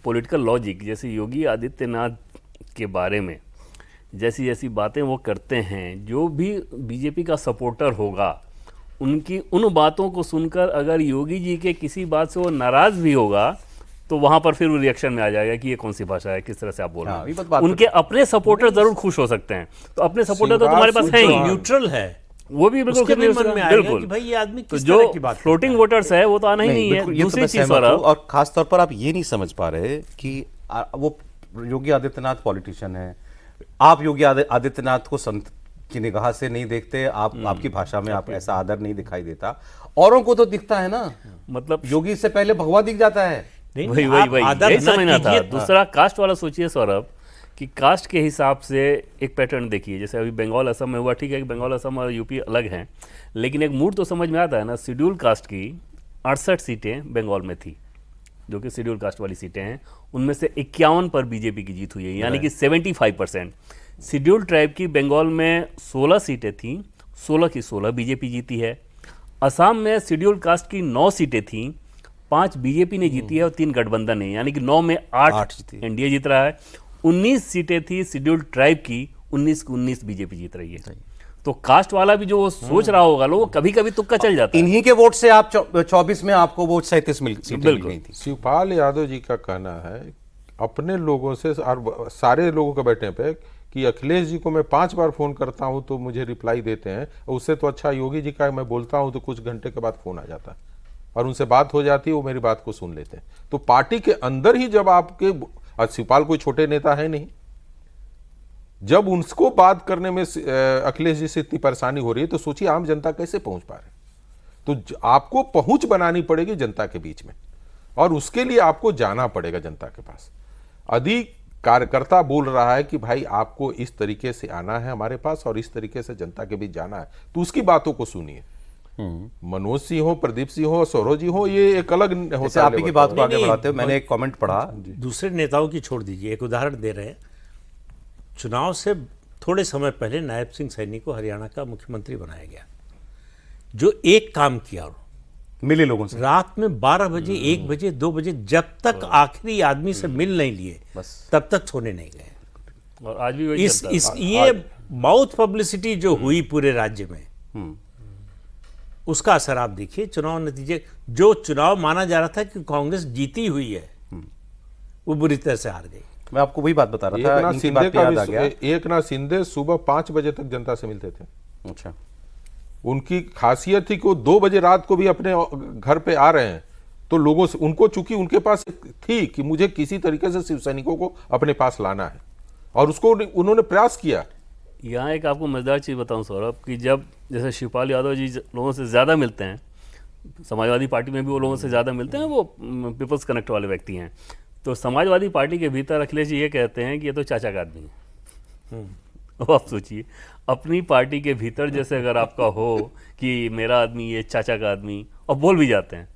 पॉलिटिकल लॉजिक, जैसे योगी आदित्यनाथ के बारे में जैसी जैसी बातें वो करते हैं, जो भी बीजेपी का सपोर्टर होगा उनकी उन बातों को सुनकर अगर योगी जी के किसी बात से वो नाराज भी होगा तो वहां पर फिर वो रिएक्शन में आ जाएगा कि ये कौन सी भाषा है, किस तरह से आप बोल रहे हैं। उनके अपने सपोर्टर जरूर खुश हो सकते हैं, तो अपने सपोर्टर तो तुम्हारे पास है ही,
न्यूट्रल है
वो भी बिल्कुल
मन में आएगा कि भाई ये आदमी
तो
किस
जो
तरह की बात
फ्लोटिंग वोटर्स है वो तो आना ही नहीं है।
ये तो
दूसरी
मैं
चीज
सहमत हूं,
सौरभ,
और खास तौर पर आप ये नहीं समझ पा रहे कि वो योगी आदित्यनाथ पॉलिटिशियन है, आप योगी आदित्यनाथ को संत की निगाह से नहीं देखते, आपकी भाषा में आप ऐसा आदर नहीं दिखाई देता, औरों को तो दिखता है ना।
मतलब
योगी से पहले भगवा दिख जाता है।
वही यही समझना था। दूसरा कास्ट वाला सोचिए सौरभ कि कास्ट के हिसाब से एक पैटर्न देखिए, जैसे अभी बंगाल असम में हुआ। ठीक है कि बंगाल असम और यूपी अलग हैं, लेकिन एक मूड तो समझ में आता है ना। शेड्यूल कास्ट की 68 सीटें बंगाल में थी, जो कि शेड्यूल कास्ट वाली सीटें हैं, उनमें से 51 पर बीजेपी की जीत हुई है, यानी कि 75%। शेड्यूल ट्राइब की बंगाल में 16 सीटें थीं, 16 की 16 बीजेपी जीती है। असम में शेड्यूल कास्ट की 9 सीटें थीं, 5 बीजेपी ने जीती है और 3 गठबंधन है, यानी कि 9 में 8 एनडीए जीत रहा है। 19 सीटें थी शेड्यूल ट्राइब की, 19 की 19 बीजेपी जीत रही है। तो कास्ट वाला भी जो वो सोच रहा होगा लोग, कभी कभी तुक्का चल जाता है।
इन्हीं के वोट से आप 24 में आपको वोट 37 सीटें मिल गई थी।
शिवपाल यादव जी का कहना है अपने लोगों से और सारे लोगों के बैठने पे कि अखिलेश जी को मैं 5 बार फोन करता हूं तो मुझे रिप्लाई देते हैं, उससे तो अच्छा योगी जी का मैं बोलता हूं तो कुछ घंटे के बाद फोन आ जाता है और उनसे बात हो जाती है, वो मेरी बात को सुन लेते हैं। तो पार्टी के अंदर ही जब आपके, शिवपाल कोई छोटे नेता है नहीं, जब उनको बात करने में अखिलेश जी से इतनी परेशानी हो रही है तो सोचिए आम जनता कैसे पहुंच पा रहे हैं। तो आपको पहुंच बनानी पड़ेगी जनता के बीच में, और उसके लिए आपको जाना पड़ेगा जनता के पास। यदि कार्यकर्ता बोल रहा है कि भाई आपको इस तरीके से आना है हमारे पास और इस तरीके से जनता के बीच जाना है, तो उसकी बातों को सुनिए। मनोज सिंह हो, प्रदीप सिंह हो, सौरभ जी हो, ये एक अलग होता है।
आप ही की बात को आगे बढ़ाते हुए मैंने एक कमेंट पढ़ा,
दूसरे नेताओं की छोड़ दीजिए, एक उदाहरण दे रहे हैं। चुनाव से थोड़े समय पहले नायब सिंह सैनी को हरियाणा का मुख्यमंत्री बनाया गया, जो एक काम किया,
मिले लोगों से
रात में 12 बजे 1 बजे 2 बजे जब तक आखिरी आदमी से मिल नहीं लिए
बस
तब तक सोने नहीं गए।
और आज भी वही चलता है।
इस ये माउथ पब्लिसिटी जो हुई पूरे राज्य में, उसका असर आप देखिए। चुनाव नतीजे, जो चुनाव माना जा रहा था कि कांग्रेस जीती हुई है, वो बुरी तरह से हार गई।
मैं आपको वही बात बता रहा था,
एकनाथ
इनकी
शिंदे
बात पे
का
याद आ गया।
भी, एकनाथ शिंदे सुबह 5 बजे तक जनता से मिलते थे।
अच्छा,
उनकी खासियत थी कि वो 2 बजे रात को भी अपने घर पे आ रहे हैं, तो लोगों से, उनको चूंकि उनके पास थी कि मुझे किसी तरीके से शिव सैनिकों को अपने पास लाना है, और उसको उन्होंने प्रयास किया।
यहाँ एक आपको मजेदार चीज़ बताऊं सौरभ, कि जब जैसे शिवपाल यादव जी लोगों से ज़्यादा मिलते हैं, समाजवादी पार्टी में भी वो लोगों से ज़्यादा मिलते हैं, वो पीपल्स कनेक्ट वाले व्यक्ति हैं, तो समाजवादी पार्टी के भीतर अखिलेश जी ये कहते हैं कि ये तो चाचा का आदमी है। अब आप सोचिए, अपनी पार्टी के भीतर जैसे अगर आपका हो कि मेरा आदमी ये चाचा का आदमी, और बोल भी जाते हैं,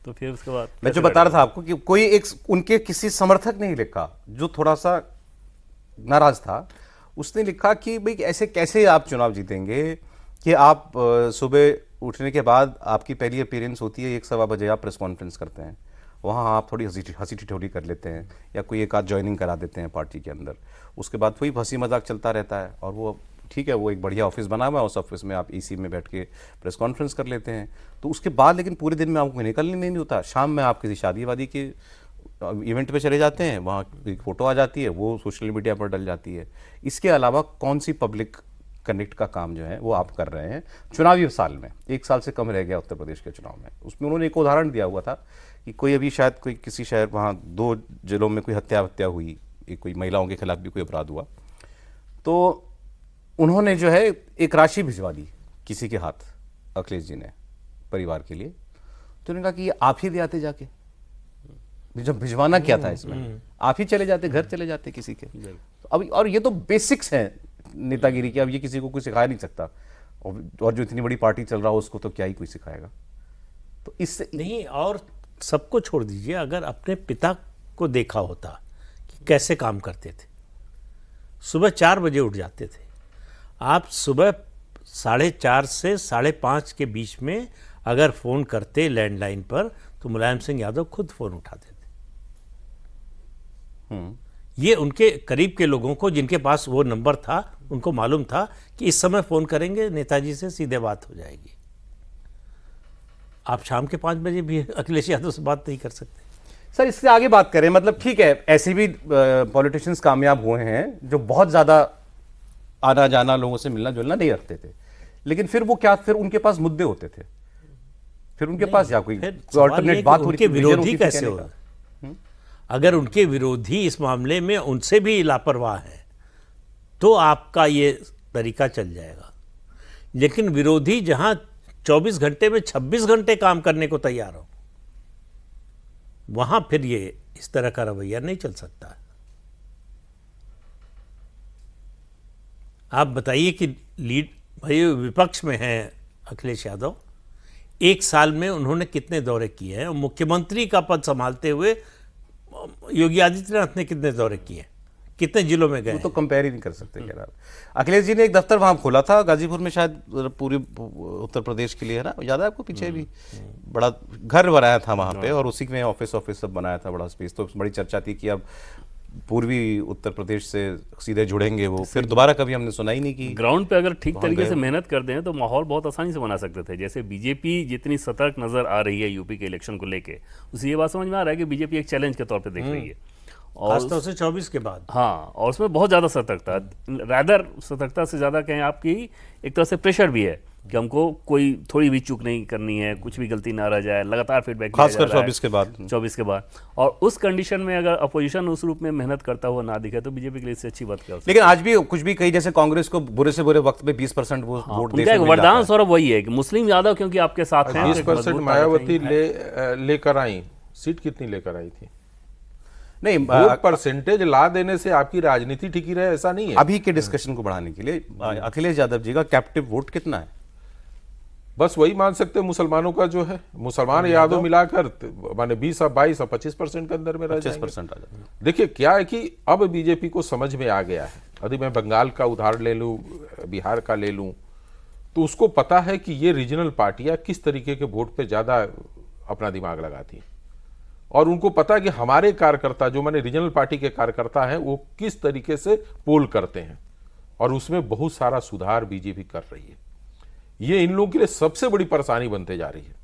तो फिर उसके बाद
मैं जो बता रहा था आपको कि कोई एक उनके किसी समर्थक ने ही लिखा जो थोड़ा सा नाराज था, उसने लिखा कि भाई ऐसे कैसे आप चुनाव जीतेंगे कि आप सुबह उठने के बाद आपकी पहली अपीयरेंस होती है 1-1:15 बजे, आप प्रेस कॉन्फ्रेंस करते हैं, वहाँ आप थोड़ी हंसी ठिठोली कर लेते हैं या कोई एक आध ज्वाइनिंग करा देते हैं पार्टी के अंदर, उसके बाद वही हंसी मजाक चलता रहता है, और वो ठीक है, वो एक बढ़िया ऑफिस बना हुआ है, उस ऑफिस में आप एसी में बैठ के प्रेस कॉन्फ्रेंस कर लेते हैं। तो उसके बाद लेकिन पूरे दिन में आपको निकलने नहीं होता, शाम में आप किसी शादी वादी के इवेंट पे चले जाते हैं, वहाँ एक फ़ोटो आ जाती है, वो सोशल मीडिया पर डल जाती है। इसके अलावा कौन सी पब्लिक कनेक्ट का काम जो है वो आप कर रहे हैं चुनावी साल में? 1 साल से कम रह गया उत्तर प्रदेश के चुनाव में। उसमें उन्होंने एक उदाहरण दिया हुआ था कि कोई अभी शायद कोई किसी शहर, वहाँ 2 जिलों में कोई हत्या हुई, एक कोई महिलाओं के खिलाफ भी कोई अपराध हुआ, तो उन्होंने जो है एक राशि भिजवा दी किसी के हाथ, अखिलेश जी ने, परिवार के लिए। तो उन्होंने कहा कि ये आप ही दे आते जाके, जब भिजवाना क्या था इसमें, आप ही चले जाते, घर चले जाते किसी के। तो अब, और ये तो बेसिक्स हैं नेतागिरी की, अब ये किसी को कोई सिखा नहीं सकता, और जो इतनी बड़ी पार्टी चल रहा हो उसको तो क्या ही कोई सिखाएगा। तो इससे
नहीं, और सबको छोड़ दीजिए, अगर अपने पिता को देखा होता कि कैसे काम करते थे, सुबह 4 बजे उठ जाते थे, आप सुबह 4:30 से 5:30 के बीच में अगर फ़ोन करते लैंडलाइन पर, तो मुलायम सिंह यादव खुद फ़ोन उठाते थे। ये उनके करीब के लोगों को, जिनके पास वो नंबर था, उनको मालूम था कि इस समय फ़ोन करेंगे नेताजी से सीधे बात हो जाएगी। आप शाम के 5 बजे भी अखिलेश यादव से बात नहीं कर सकते।
सर, इससे आगे बात करें, मतलब ठीक है, ऐसे भी पॉलिटिशियंस कामयाब हुए हैं जो बहुत ज़्यादा आना जाना, लोगों से मिलना जुलना नहीं रखते थे, लेकिन फिर वो क्या, फिर उनके पास मुद्दे होते थे, फिर उनके पास या कोई अल्टरनेट बात हो रही थी,
विरोधी कैसे होगा? अगर उनके विरोधी इस मामले में उनसे भी लापरवाह है तो आपका ये तरीका चल जाएगा, लेकिन विरोधी जहां 24 घंटे में 26 घंटे काम करने को तैयार हो, वहां फिर ये इस तरह का रवैया नहीं चल सकता। आप बताइए कि लीड भाई विपक्ष में हैं अखिलेश यादव, 1 साल में उन्होंने कितने दौरे किए हैं? मुख्यमंत्री का पद संभालते हुए योगी आदित्यनाथ ने कितने दौरे किए, कितने जिलों में गए?
वो तो कंपेयर ही नहीं कर सकते। खैर, अखिलेश जी ने एक दफ्तर वहां खोला था गाजीपुर में, शायद पूरे उत्तर प्रदेश के लिए, है ना, याद है आपको? पीछे भी बड़ा घर बनाया था वहां पे, और उसी में ऑफिस सब बनाया था, बड़ा स्पेस। तो बड़ी चर्चा थी कि अब पूर्वी उत्तर प्रदेश से सीधे जुड़ेंगे वो, फिर दोबारा कभी हमने सुना ही नहीं कि
ग्राउंड पे अगर ठीक तरीके से मेहनत करते हैं तो माहौल बहुत आसानी से बना सकते थे। जैसे बीजेपी जितनी सतर्क नजर आ रही है यूपी के इलेक्शन को लेके, उसे ये बात समझ में आ रहा है कि बीजेपी एक चैलेंज के तौर पे देख रही है, और
खासतौर से 24 के बाद।
हाँ, और उसमें बहुत ज़्यादा सतर्कता, रैदर सतर्कता से ज़्यादा कहें आपकी एक तरह से प्रेशर भी है कि हमको कोई थोड़ी भी चूक नहीं करनी है, कुछ भी गलती ना रह जाए, लगातार फीडबैक
खासकर 24 के बाद।
और उस कंडीशन में अगर अपोजिशन उस रूप में मेहनत करता हुआ ना दिखे तो बीजेपी के लिए इससे अच्छी बात क्या हो सकती है।
लेकिन आज भी कुछ भी कही, जैसे कांग्रेस को बुरे से बुरे वक्त में 20% वोट
उनका एक वरदान सौरभ वही है कि मुस्लिम यादव क्योंकि आपके साथ हैं,
20% मायावती लेकर आई, सीट कितनी लेकर आई थी?
नहीं,
वोट परसेंटेज ला देने से आपकी राजनीति टिकी रहे ऐसा नहीं है।
अभी के डिस्कशन को बढ़ाने के लिए अखिलेश यादव जी का कैप्टिव वोट कितना है?
बस वही मान सकते हैं मुसलमानों का जो है, मुसलमान यादव मिलाकर माने 20 और 22 और 25% के अंदर में रह जाएंगे।
25% आ जाता है।
देखिए क्या है कि अब बीजेपी को समझ में आ गया है, यदि मैं बंगाल का उदाहरण ले लूं, बिहार का ले लूं, तो उसको पता है कि ये रीजनल पार्टियां किस तरीके के वोट पे ज्यादा अपना दिमाग लगाती हैं, और उनको पता है कि हमारे कार्यकर्ता जो माने रीजनल पार्टी के कार्यकर्ता हैं वो किस तरीके से पोल करते हैं, और उसमें बहुत सारा सुधार बीजेपी कर रही है। ये इन लोगों के लिए सबसे बड़ी परेशानी बनते जा रही है,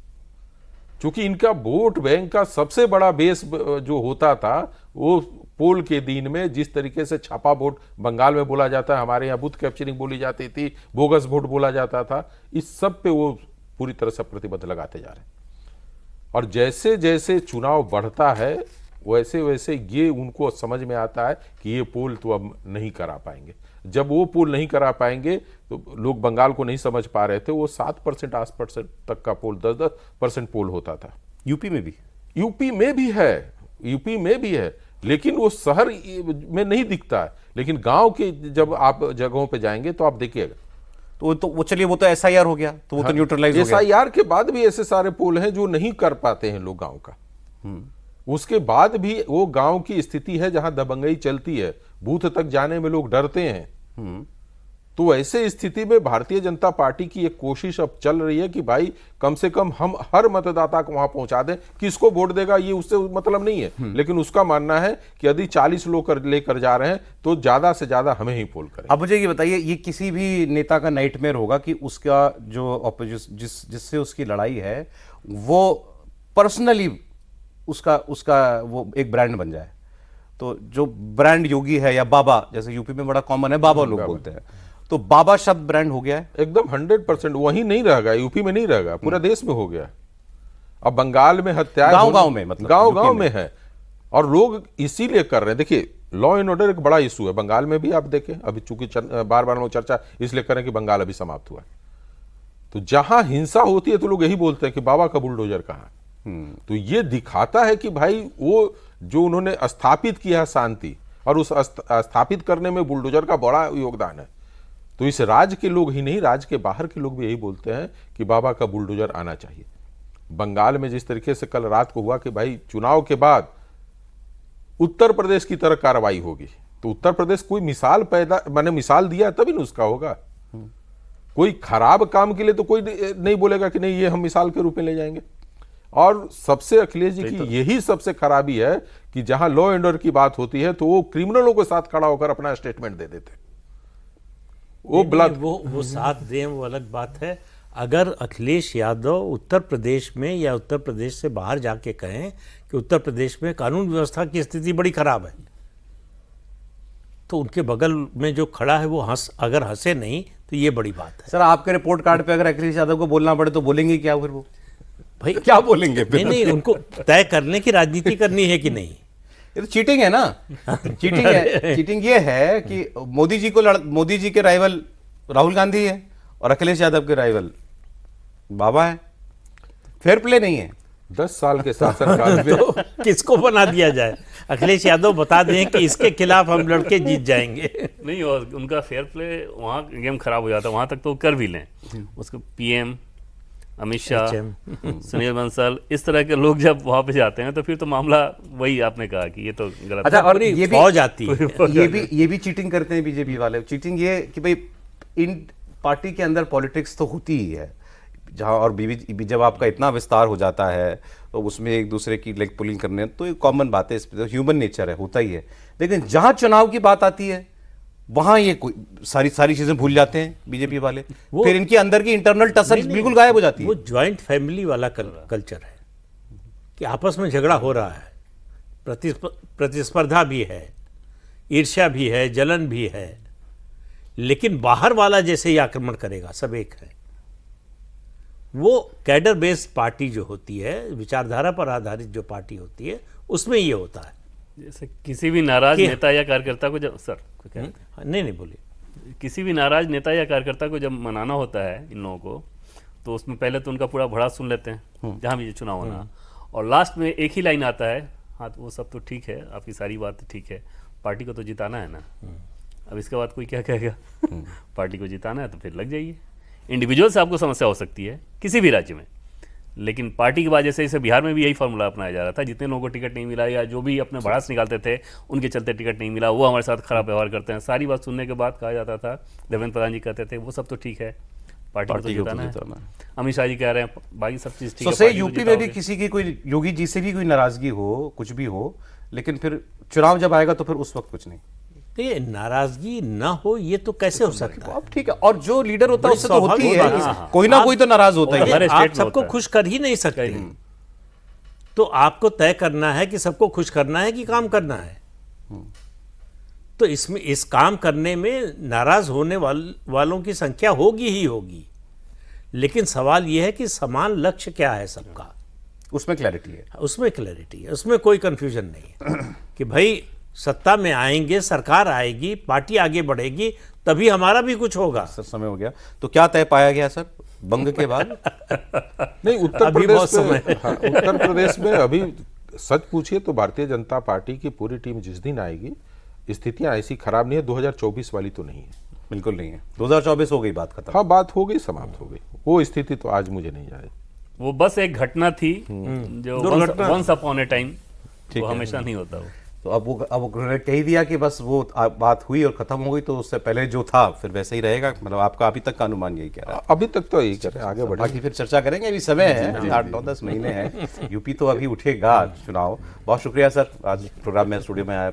क्योंकि इनका वोट बैंक का सबसे बड़ा बेस जो होता था वो पोल के दिन में जिस तरीके से छापा वोट बंगाल में बोला जाता है, हमारे यहाँ बूथ कैप्चरिंग बोली जाती थी, बोगस वोट बोला जाता था, इस सब पे वो पूरी तरह से प्रतिबद्ध लगाते जा रहे हैं। और जैसे जैसे चुनाव बढ़ता है वैसे वैसे ये उनको समझ में आता है कि ये पोल तो अब नहीं करा पाएंगे। जब वो पोल नहीं करा पाएंगे तो लोग बंगाल को नहीं समझ पा रहे थे, वो 7% 8% तक का पोल, 10% पोल होता था।
यूपी में भी
यूपी में भी है, लेकिन वो शहर में नहीं दिखता है, लेकिन गांव के जब आप जगहों पे जाएंगे तो आप देखिएगा।
तो वो चलिए, वो तो एसआईआर हो गया, तो वो तो न्यूट्रलाइज हो गया।
एसआईआर के बाद भी ऐसे सारे पोल हैं जो नहीं कर पाते हैं लोग गांव का। उसके बाद भी वो गांव की स्थिति है जहां दबंगई चलती है, बूथ तक जाने में लोग डरते हैं। तो ऐसे स्थिति में भारतीय जनता पार्टी की एक कोशिश अब चल रही है कि भाई कम से कम हम हर मतदाता को वहां पहुंचा दें। किसको वोट देगा ये उससे मतलब नहीं है, लेकिन उसका मानना है कि यदि 40 लोग लेकर जा रहे हैं तो ज्यादा से ज्यादा हमें ही पोल करें।
अब मुझे ये बताइए, ये किसी भी नेता का नाइटमेयर होगा कि उसका जो ऑपोजिशन जिससे उसकी लड़ाई है वो पर्सनली उसका वो एक ब्रांड बन जाए। तो जो ब्रांड योगी है या बाबा, जैसे यूपी में बड़ा कॉमन है, बाबा लोग बोलते हैं, तो बाबा शब्द ब्रांड हो गया है
एकदम 100%। वहीं नहीं रहेगा, यूपी में नहीं रहेगा, पूरा देश में हो गया। अब बंगाल में हत्या
गांव में, मतलब
गांव में है, और लोग इसीलिए कर रहे हैं। देखिए लॉ एंड ऑर्डर एक बड़ा इशू है बंगाल में भी, आप देखें अभी चूंकि बार बार लोग चर्चा इसलिए करें कि बंगाल अभी समाप्त हुआ है, तो जहां हिंसा होती है तो लोग यही बोलते हैं कि बाबा का बुलडोजर कहां है। तो ये दिखाता है कि भाई वो जो उन्होंने स्थापित किया है शांति, और उस स्थापित करने में बुलडोजर का बड़ा योगदान है। तो इस राज्य के लोग ही नहीं, राज्य के बाहर के लोग भी यही बोलते हैं कि बाबा का बुलडोजर आना चाहिए। बंगाल में जिस तरीके से कल रात को हुआ कि भाई चुनाव के बाद उत्तर प्रदेश की तरह कार्रवाई होगी, तो उत्तर प्रदेश कोई मिसाल मिसाल दिया तभी न उसका होगा। कोई खराब काम के लिए तो कोई नहीं बोलेगा कि नहीं ये हम मिसाल के रूप में ले जाएंगे। और सबसे अखिलेश जी की यही सबसे खराबी है कि जहां लॉ एंड ऑर्डर की बात होती है तो वो क्रिमिनलों के साथ खड़ा होकर अपना स्टेटमेंट दे देते।
वो साथ दें वो अलग बात है। अगर अखिलेश यादव उत्तर प्रदेश में या उत्तर प्रदेश से बाहर जाके कहें कि उत्तर प्रदेश में कानून व्यवस्था की स्थिति बड़ी खराब है, तो उनके बगल में जो खड़ा है वो अगर हंसे नहीं तो ये बड़ी बात है।
सर आपके रिपोर्ट कार्ड पे अगर अखिलेश यादव को बोलना पड़े तो बोलेंगे क्या फिर वो?
भाई
क्या बोलेंगे फिर?
नहीं, उनको तय करने की राजनीति करनी है कि नहीं।
ये तो चीटिंग है ना। चीटिंग है। चीटिंग ये है कि मोदी जी के राइवल राहुल गांधी है और अखिलेश यादव के राइवल बाबा है। फेयर प्ले नहीं है।
10 साल के शासनकाल में
तो किसको बना दिया जाए? अखिलेश यादव बता दें कि इसके खिलाफ हम लड़के जीत जाएंगे।
नहीं, और उनका फेयर प्ले वहाँ गेम खराब हो जाता है, वहाँ तक तो कर भी लें। उसको पीएम अमित शाह, सुनील बंसल, इस तरह के लोग जब वहाँ पे जाते हैं तो फिर तो मामला वही आपने कहा कि ये तो गलत।
अच्छा, और ये भी
फौज आती है,
ये भी चीटिंग करते हैं बीजेपी वाले। चीटिंग ये कि भाई इन पार्टी के अंदर पॉलिटिक्स तो होती ही है, जहाँ और बीवी जब आपका इतना विस्तार हो जाता है तो उसमें एक दूसरे की लेग पुलिंग करने, तो एक कॉमन बात है, इस पे ह्यूमन नेचर है, होता ही है। लेकिन जहाँ चुनाव की बात आती है वहां ये सारी चीजें भूल जाते हैं बीजेपी वाले, फिर इनके अंदर की इंटरनल टसल बिल्कुल गायब हो जाती है।
वो ज्वाइंट फैमिली वाला कल्चर है कि आपस में झगड़ा हो रहा है, प्रतिस्पर्धा भी है, ईर्ष्या भी है, जलन भी है, लेकिन बाहर वाला जैसे ही आक्रमण करेगा सब एक है। वो कैडर बेस्ड पार्टी जो होती है, विचारधारा पर आधारित जो पार्टी होती है, उसमें ये होता है।
जैसे किसी भी नाराज नेता या कार्यकर्ता को जब
नहीं बोलिए,
किसी भी नाराज नेता या कार्यकर्ता को जब मनाना होता है इन लोगों को, तो उसमें पहले तो उनका पूरा भड़ास सुन लेते हैं जहां भी चुनाव होना, और लास्ट में एक ही लाइन आता है, हाँ तो वो सब तो ठीक है, आपकी सारी बात ठीक है, पार्टी को तो जिताना है ना। अब इसके बाद कोई क्या कहेगा? पार्टी को जिताना है तो फिर लग जाइए। इंडिविजुअल से आपको समस्या हो सकती है किसी भी राज्य में, लेकिन पार्टी की वजह से इसे बिहार में भी यही फॉर्मूला अपनाया जा रहा था। जितने लोगों को टिकट नहीं मिला या जो भी अपने भड़ास निकालते थे उनके चलते टिकट नहीं मिला, वो हमारे साथ खराब व्यवहार करते हैं, सारी बात सुनने के बाद कहा जाता था, देवेंद्र प्रधान जी कहते थे वो सब तो ठीक है, पार्टी को तो जिताना है। अमित शाह जी कह रहे हैं बाकी सब चीज़ ठीक है।
यूपी में भी किसी की कोई, योगी जी से भी कोई नाराजगी हो, कुछ भी हो, लेकिन फिर चुनाव जब आएगा तो फिर उस वक्त कुछ नहीं।
ये नाराजगी ना हो ये तो कैसे हो सकता है?
अब ठीक है, और जो लीडर होता है उससे तो होती है,
हाँ।
कोई ना कोई तो नाराज होता ही है।
आप सबको खुश कर ही नहीं सकते, तो आपको तय करना है कि सबको खुश करना है कि काम करना है। तो इसमें इस काम करने में नाराज होने वालों की संख्या होगी ही होगी, लेकिन सवाल यह है कि समान लक्ष्य क्या है सबका,
उसमें क्लैरिटी है,
उसमें कोई कंफ्यूजन नहीं है कि भाई सत्ता में आएंगे, सरकार आएगी, पार्टी आगे बढ़ेगी, तभी हमारा भी कुछ होगा।
सर समय हो गया, तो क्या तय पाया गया सर बंग के बाद?
नहीं, उत्तर प्रदेश में अभी सच पूछिए तो भारतीय जनता पार्टी की पूरी टीम जिस दिन आएगी, स्थितियां ऐसी खराब नहीं है, 2024 वाली तो नहीं है,
बिल्कुल नहीं है। 2024 हो गई, बात खत्म।
हाँ, बात हो गई, समाप्त हो गई। वो स्थिति तो आज मुझे नहीं जाए।
वो बस एक घटना थी जो वंस अपॉन ए टाइम, वो हमेशा नहीं होता वो।
तो अब उन्होंने कह दिया कि बस वो बात हुई और खत्म हो गई, तो उससे पहले जो था फिर वैसे ही रहेगा, मतलब आपका अभी तक का अनुमान यही कह रहा है?
अभी तक तो यही कर रहे हैं, आगे बढ़े,
बाकी फिर चर्चा करेंगे, अभी समय है, 8-9-10 महीने हैं, यूपी तो अभी उठेगा चुनाव। बहुत शुक्रिया सर, आज प्रोग्राम में स्टूडियो में आए।